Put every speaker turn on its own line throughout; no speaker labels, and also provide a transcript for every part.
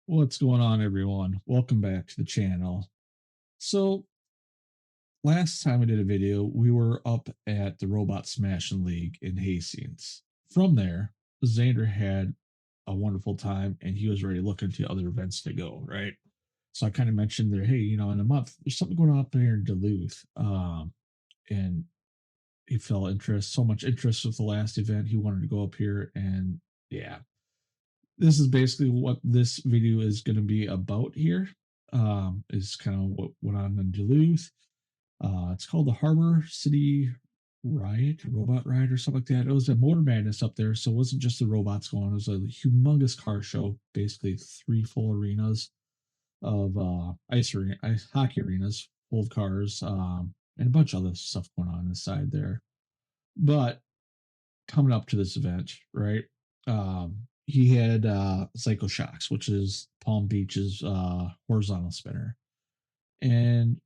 What's going on, everyone? Welcome back to the channel. So, last time I did a video, we were up at the Robot Smashing League in Hastings. From there, Xander had a wonderful time and he was already looking to other events to go, right? So, I kind of mentioned there, hey, in a month, there's something going on up there in Duluth. And he felt so much interest with the last event. He wanted to go up here. And yeah, this is basically what this video is going to be about here. Is kind of what went on in Duluth. It's called the Harbor City Riot, Robot Riot, or something like that. It was a Motor Madness up there, so it wasn't just the robots going. It was a humongous car show, basically three full arenas of ice hockey arenas full of cars, and a bunch of other stuff going on inside there. But coming up to this event, right? He had Psycho Shocks, which is Palm Beach's horizontal spinner. And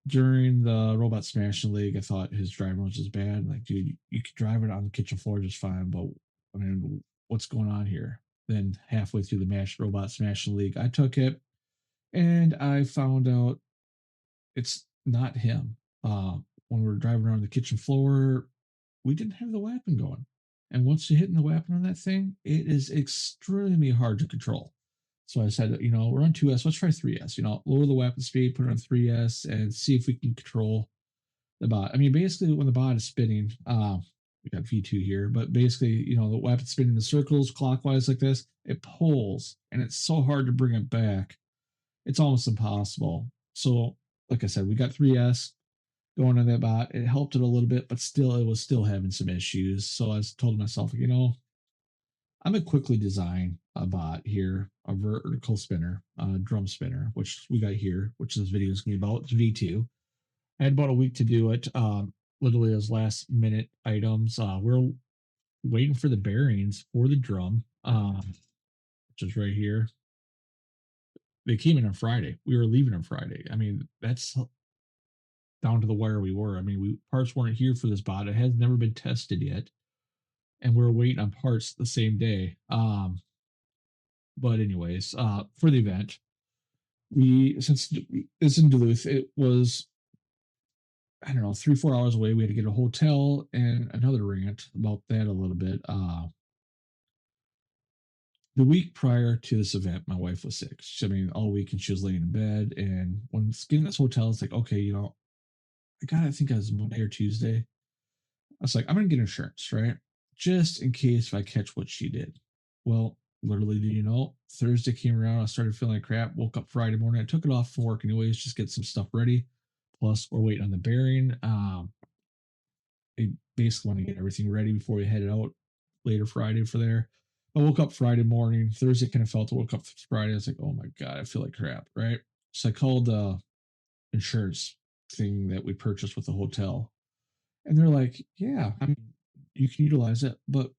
during the Robot Smashing League, I thought his driving was just bad. Like, dude, you could drive it on the kitchen floor just fine, but I mean, what's going on here? Then halfway through the Robot Smashing League, I took it and I found out it's not him. When we were driving around the kitchen floor, we didn't have the weapon going. And once you're hitting the weapon on that thing, it is extremely hard to control. So I said, we're on 2S, let's try 3S. Lower the weapon speed, put it on 3S, and see if we can control the bot. I mean, basically, when the bot is spinning, we got V2 here, but basically, the weapon spinning in circles clockwise like this, it pulls, and it's so hard to bring it back. It's almost impossible. So, like I said, we got 3S going on that bot. It helped it a little bit, but still, it was still having some issues. So I told myself, I'm gonna quickly design a bot here, a vertical spinner, a drum spinner, which we got here, which this video is gonna be about. It's V2. I had about a week to do it. Literally as last minute items. We're waiting for the bearings for the drum, which is right here. They came in on Friday. We were leaving on Friday. I mean, that's down to the wire we were. I mean, parts weren't here for this bot. It has never been tested yet, and we're waiting on parts the same day. But anyways, for the event, since it's in Duluth, it was, I don't know, 3-4 hours away. We had to get a hotel and another rant about that a little bit. The week prior to this event, my wife was sick. I mean, all week, and she was laying in bed. And when getting this hotel, it's like, okay, I think it was Monday or Tuesday. I was like, I'm gonna get insurance, right? Just in case if I catch what she did. Well, literally, Thursday came around, I started feeling like crap, woke up Friday morning, I took it off from work anyways, just get some stuff ready. Plus, we're waiting on the bearing. I basically want to get everything ready before we headed out later Friday for there. I woke up Friday morning. Thursday kind of felt I woke up Friday. I was like, oh my God, I feel like crap, right? So I called the insurance thing that we purchased with the hotel. And they're like, yeah, I mean, you can utilize it, but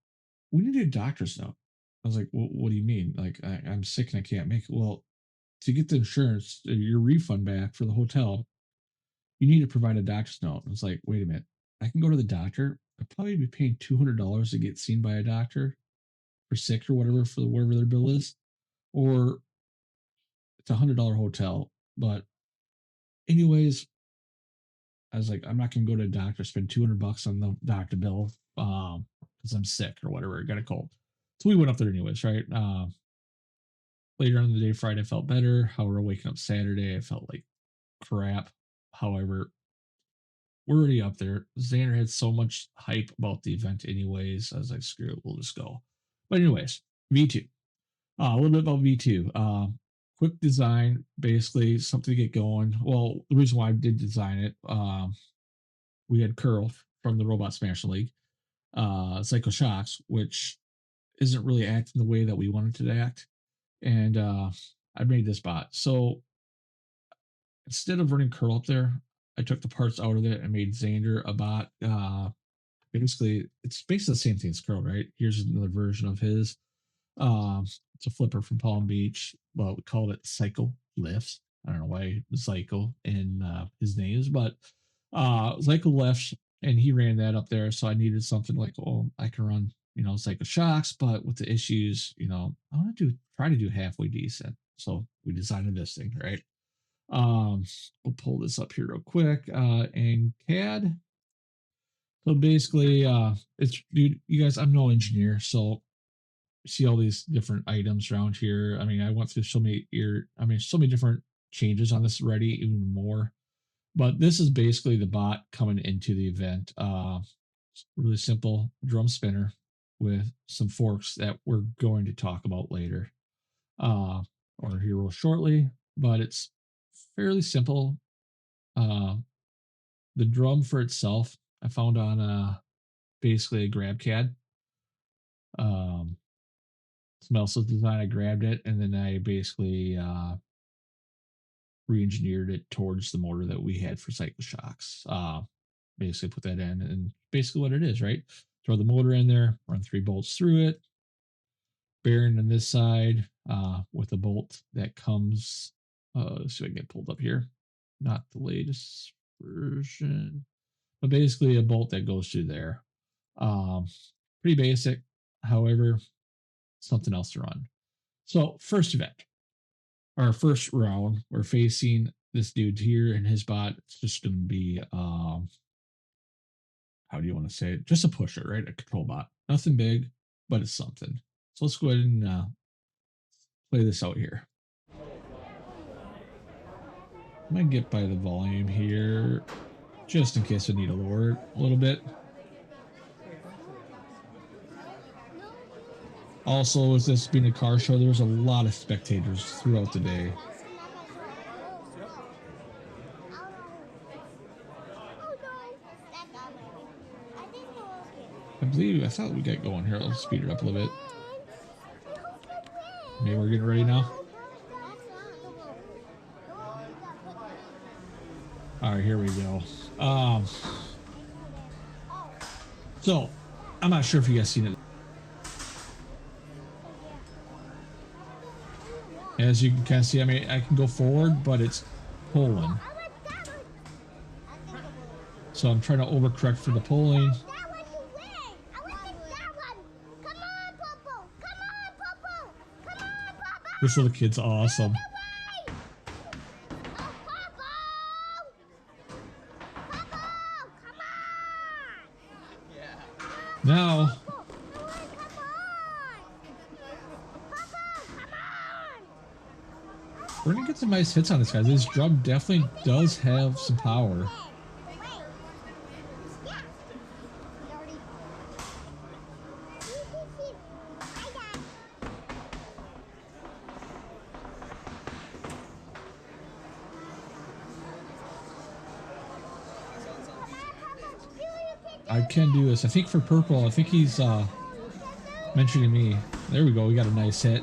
we need a doctor's note. I was like, well, what do you mean? Like, I'm sick and I can't make it. Well, to get the insurance, your refund back for the hotel, you need to provide a doctor's note. I was like, wait a minute. I can go to the doctor. I'd probably be paying $200 to get seen by a doctor for sick or whatever for whatever their bill is, or it's $100 hotel. But anyways, I was like, I'm not gonna go to a doctor, spend $200 on the doctor bill, because I'm sick or whatever, got a cold. So we went up there anyways, right? Later on in the day, Friday, I felt better. However, waking up Saturday, I felt like crap. However, we're already up there. Xander had so much hype about the event, anyways. I was like, screw it, we'll just go. But anyways, V2. A little bit about V2. Quick design, basically something to get going. Well, the reason why I did design it, we had Curl from the Robot Smash League, Psycho Shocks, which isn't really acting the way that we wanted it to act, and I made this bot. So instead of running Curl up there, I took the parts out of it and made Xander a bot. Basically, it's basically the same thing as Curl, right? Here's another version of his. It's a flipper from Palm Beach. Well, we called it Cycle Lifts. I don't know why Cycle in his names, but Cycle left and he ran that up there. So I needed something like, oh, I can run cycle shocks, but with the issues, I want to try to do halfway decent. So we designed this thing, right? Um, we'll pull this up here real quick. In CAD. So basically, it's dude, you guys, I'm no engineer, so see all these different items around here. I mean, I went through so many different changes on this already, even more. But this is basically the bot coming into the event. It's really simple drum spinner with some forks that we're going to talk about later, uh, or here real shortly. But it's fairly simple. Uh, the drum for itself, I found on basically a grab CAD. Um, Somebody else's design. I grabbed it and then I basically re-engineered it towards the motor that we had for cycle shocks. Basically put that in and basically what it is, right? Throw the motor in there, run 3 bolts through it, bearing on this side with a bolt that comes. So I get pulled up here. Not the latest version, but basically a bolt that goes through there. Um, Pretty basic. However, something else to run. So first event, our first round, we're facing this dude here and his bot. It's just going to be, how do you want to say it? Just a pusher, right? A control bot. Nothing big, but it's something. So let's go ahead and play this out here. I might get by the volume here, just in case I need to lower it a little bit. Also, with this being a car show, there's a lot of spectators throughout the day. I thought we got going here. Let's speed it up a little bit. Maybe we're getting ready now. All right, here we go. So I'm not sure if you guys seen it. As you can kind of see, I mean, I can go forward, but it's pulling. So I'm trying to overcorrect for the pulling. This little kid's awesome. Now, we're gonna get some nice hits on this guy. This drum definitely does have some power. I can do this. I think for purple, I think he's mentioning me. There we go. We got a nice hit.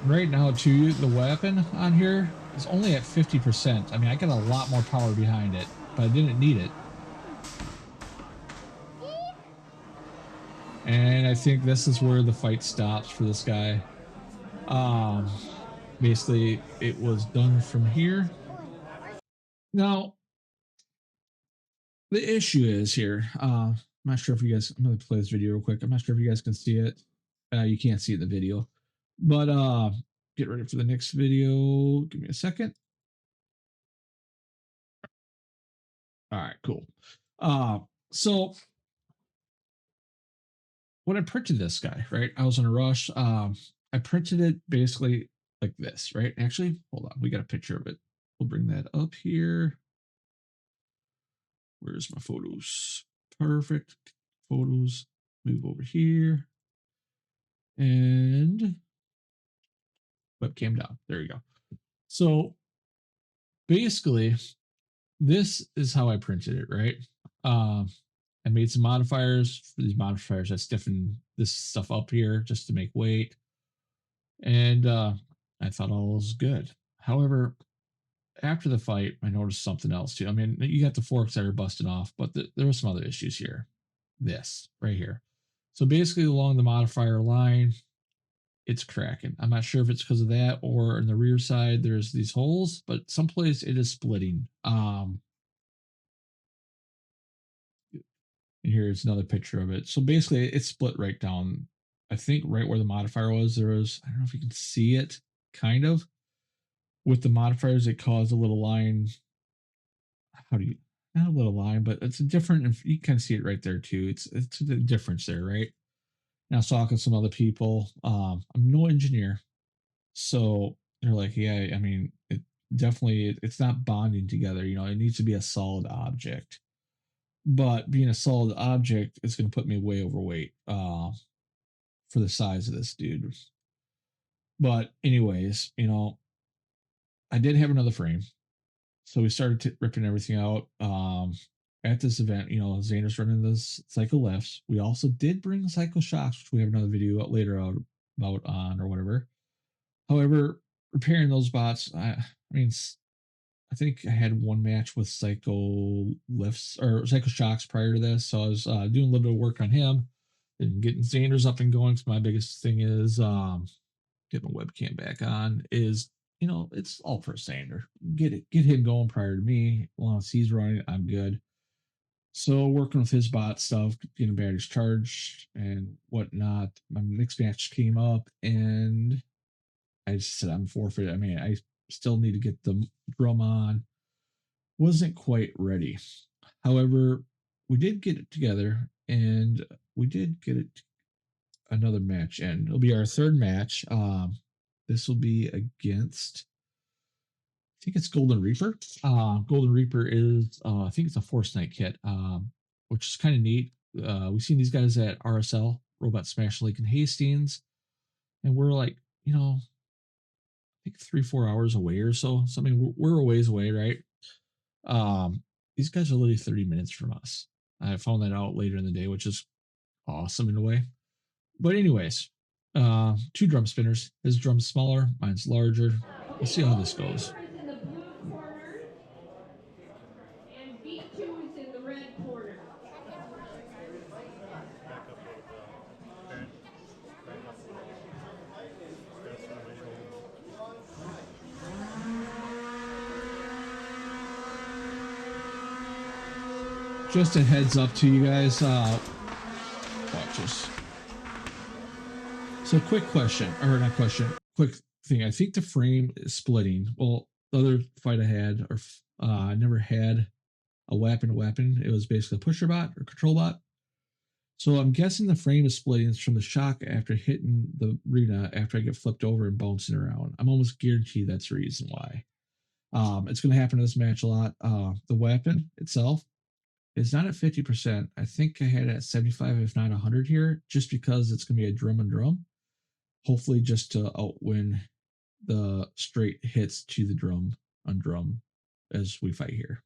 Right now, too, the weapon on here is only at 50%. I mean, I got a lot more power behind it, but I didn't need it. And I think this is where the fight stops for this guy. Basically, it was done from here. Now, the issue is here. I'm not sure if you guys. I'm going to play this video real quick. I'm not sure if you guys can see it. You can't see it in the video, but get ready for the next video. Give me a second. All right, cool. So when I printed this guy, right? I was in a rush. I printed it basically like this, right? Actually, hold on. We got a picture of it. We'll bring that up here. Where's my photos? Perfect. Photos. Move over here. And webcam down. There you go. So basically, this is how I printed it, right? I made some modifiers. For these modifiers, I stiffened this stuff up here just to make weight. and I thought all was good. However, after the fight, I noticed something else too. I mean, you got the forks that are busted off, but there were some other issues here. This right here. So basically, along the modifier line, it's cracking. I'm not sure if it's because of that or in the rear side there's these holes, but someplace it is splitting. Here's another picture of it. So basically, it's split right down. I think right where the modifier was, there was, I don't know if you can see it, kind of. With the modifiers, it caused a little line. How do you, not a little line, but it's a different, you can see it right there too. It's the difference there, right? Now, I was talking to some other people. I'm no engineer. So they're like, yeah, I mean, it definitely, it's not bonding together. You know, it needs to be a solid object. But being a solid object is going to put me way overweight for the size of this dude. But anyways, you know, I did have another frame, so we started ripping everything out. At this event, you know, Xander's running this Psycho lifts. We also did bring Psycho shocks, which we have another video out later out about on or whatever. However, repairing those bots, I mean, I think I had one match with Psycho lifts or Psycho shocks prior to this, so I was doing a little bit of work on him and getting Xander's up and going. So my biggest thing is get my webcam back on. Is, you know, it's all for Xander. Get him going prior to me. As long as he's running, I'm good. So working with his bot stuff, getting batteries charged and whatnot. My next match came up and I just said I'm forfeit. I mean, I still need to get the drum on. Wasn't quite ready. However, we did get it together and we did get it another match and it'll be our third match. This will be against, I think it's Golden Reaper. Golden Reaper is I think it's a Force Knight kit, which is kind of neat. We've seen these guys at RSL, Robot Smash Lake in Hastings, and we're like, you know, I think 3-4 hours away or so. So I mean, we're a ways away, right? These guys are literally 30 minutes from us. I found that out later in the day, which is awesome in a way. But anyways, two drum spinners. His drum's smaller, mine's larger. We'll see how this goes. Just a heads up to you guys. Watch this. So, quick question, or not question, quick thing. I think the frame is splitting. Well, the other fight I had, or I never had a weapon. It was basically a pusher bot or control bot. So I'm guessing the frame is splitting from the shock after hitting the arena after I get flipped over and bouncing around. I'm almost guaranteed that's the reason why. It's going to happen in this match a lot. The weapon itself is not at 50%. I think I had it at 75, if not 100 here, just because it's going to be a drum and drum. Hopefully, just to outwin the straight hits to the drum on drum as we fight here.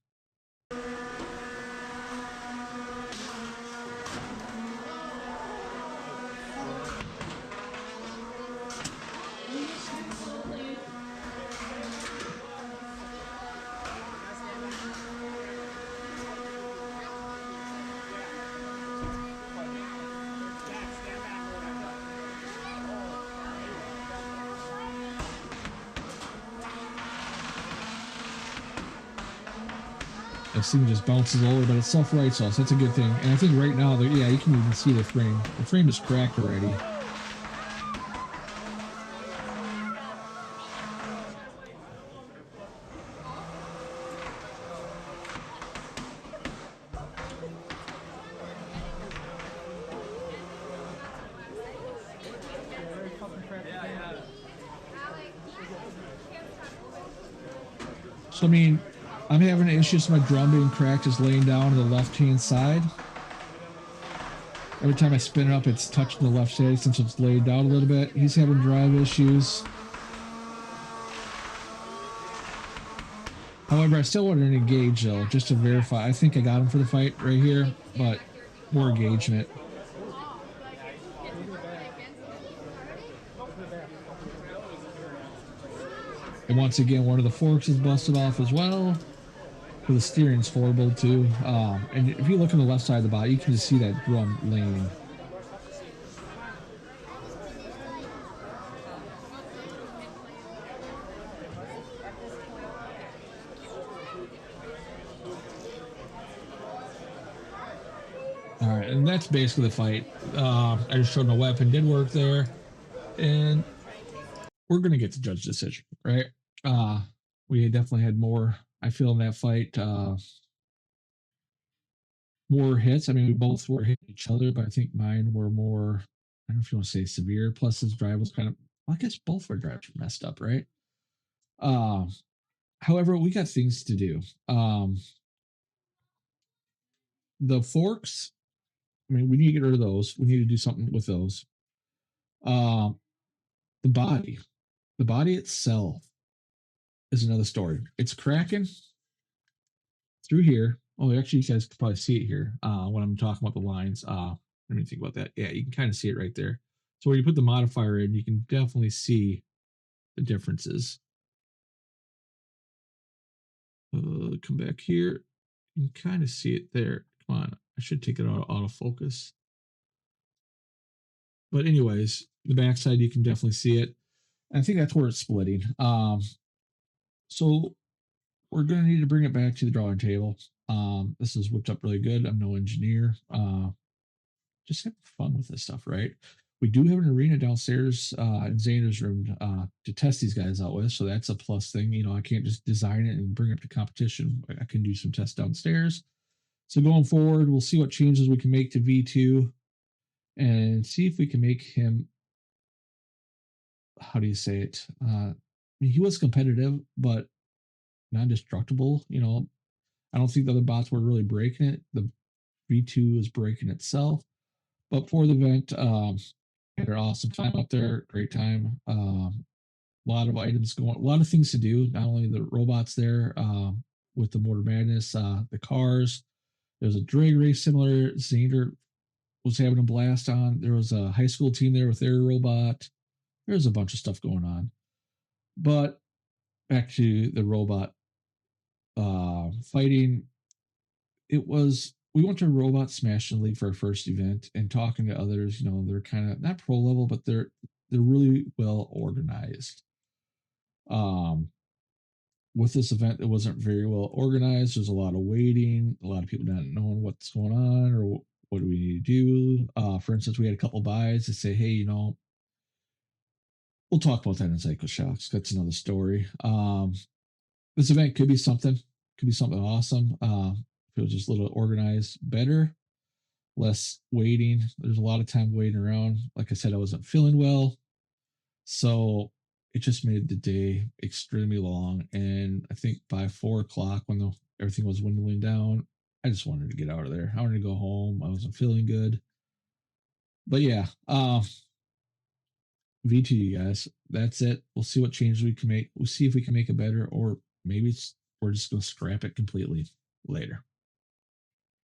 This thing just bounces over, but it's self-right sauce. That's a good thing. And I think right now, yeah, you can even see the frame. The frame is cracked already. So, I mean, I'm having issues with my drum being cracked, is laying down to the left-hand side. Every time I spin it up, it's touching the left side since it's laid down a little bit. He's having drive issues. However, I still wanted to engage, though, just to verify. I think I got him for the fight right here, but more engagement. And once again, one of the forks is busted off as well. But the steering's horrible too. And if you look on the left side of the body, you can just see that drum laying. All right, and that's basically the fight. I just showed my weapon did work there, and we're gonna get to judge decision, right? Uh, we definitely had more. I feel in that fight, more hits. I mean, we both were hitting each other, but I think mine were more. I don't know if you want to say severe. Plus, his drive was kind of. Well, I guess both our drives were messed up, right? Um, However, we got things to do. The forks. I mean, we need to get rid of those. We need to do something with those. Um, the body. The body itself is another story. It's cracking through here. Oh, actually, you guys can probably see it here when I'm talking about the lines. Let me think about that. Yeah, you can kind of see it right there. So where you put the modifier in, you can definitely see the differences. Come back here. You can kind of see it there. Come on, I should take it out of autofocus. But anyways, the backside you can definitely see it. I think that's where it's splitting. So we're gonna need to bring it back to the drawing table. This is whipped up really good. I'm no engineer. Just have fun with this stuff, right? We do have an arena downstairs in Xander's room to test these guys out with, so that's a plus thing. You know, I can't just design it and bring it to competition. I can do some tests downstairs. So going forward, we'll see what changes we can make to V2 and see if we can make him. How do you say it? I mean, he was competitive, but non-destructible. You know, I don't think the other bots were really breaking it. The V2 is breaking itself. But for the event, had an awesome time up there. Great time. A lot of items going, a lot of things to do. Not only the robots there with the Mortar Madness, the cars. There's a drag race similar. Xander was having a blast on. There was a high school team there with their robot. There's a bunch of stuff going on. But back to the robot fighting. It was we went to Robot Smashing League for our first event and talking to others. You know, they're kind of not pro level, but they're really well organized. Um, with this event, it wasn't very well organized. There's a lot of waiting, a lot of people not knowing what's going on or what do we need to do. For instance, we had a couple buys that say, hey, you know, we'll talk about that in Psycho Shocks. That's another story. This event could be something awesome. If it was just a little organized better, less waiting. There's a lot of time waiting around. Like I said, I wasn't feeling well. So it just made the day extremely long. And I think by 4 o'clock, when everything was dwindling down, I just wanted to get out of there. I wanted to go home. I wasn't feeling good. But yeah, V2, you guys. That's it. We'll see what changes we can make. We'll see if we can make it better, or maybe we're just going to scrap it completely later.